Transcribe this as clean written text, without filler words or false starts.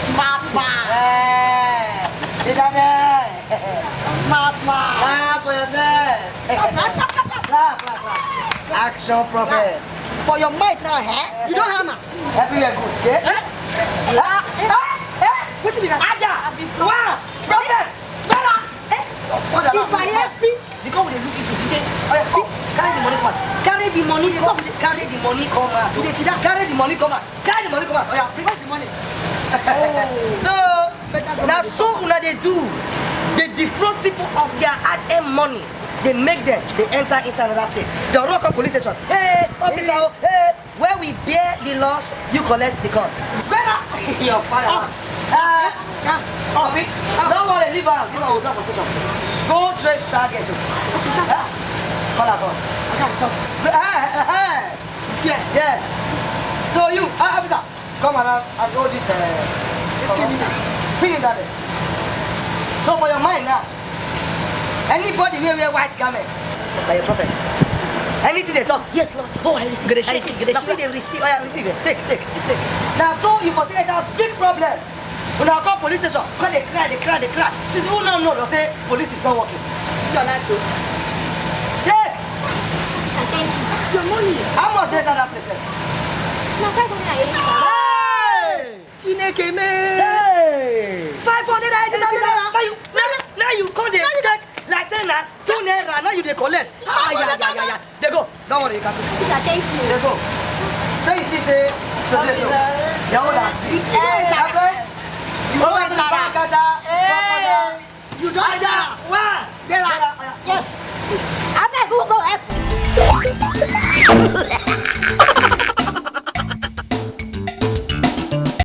Smart man. Smart man. Clap for yourself. Clap. Action prophets. For your mic now, eh? You don't hammer. Everywhere good. See? What do you mean? Aja. Wow. Prophet. Better. If I happy, Because when they look at you, she say, oh, carry the money come out. Carry the money come out. Carry the money come out. Do they see that? Carry the money come out. Carry the money come out. Oh yeah, bring us the money. So, now so una they do. They defraud people of their hard-earned money. They make them, they enter inside another state. The local police station. Hey, officer, hey, where we bear the loss, you collect the cost. Better. Your father. Don't worry, leave her. This one will drop for station. Go trace target. Okay, shut up. Call her. I can't talk. She's here. Yes. So you, officer, come around and go this criminal. Criminal. So for your mind now, anybody will wear white garments, like your prophets. Anything they talk, yes Lord. Oh, I receive. I receive. Now see they receive. Oh yeah, receive it. Take. Now so you for take a big problem. When I call police station, because they cry. Since who now know they say police is not working. See your light, too. Take. Thank you. It's your money. How much is that place? Now, 580. Hey! Chineke me. Hey! 580,000 naira. Now you call the take like say na 2 naira. Now you they collect. Yeah. They go. Don't worry, you can. Officer, thank you. They go. So you see say today so. Your own last. You go to the bank, Kata. You don't Aja. One. There are. Yeah.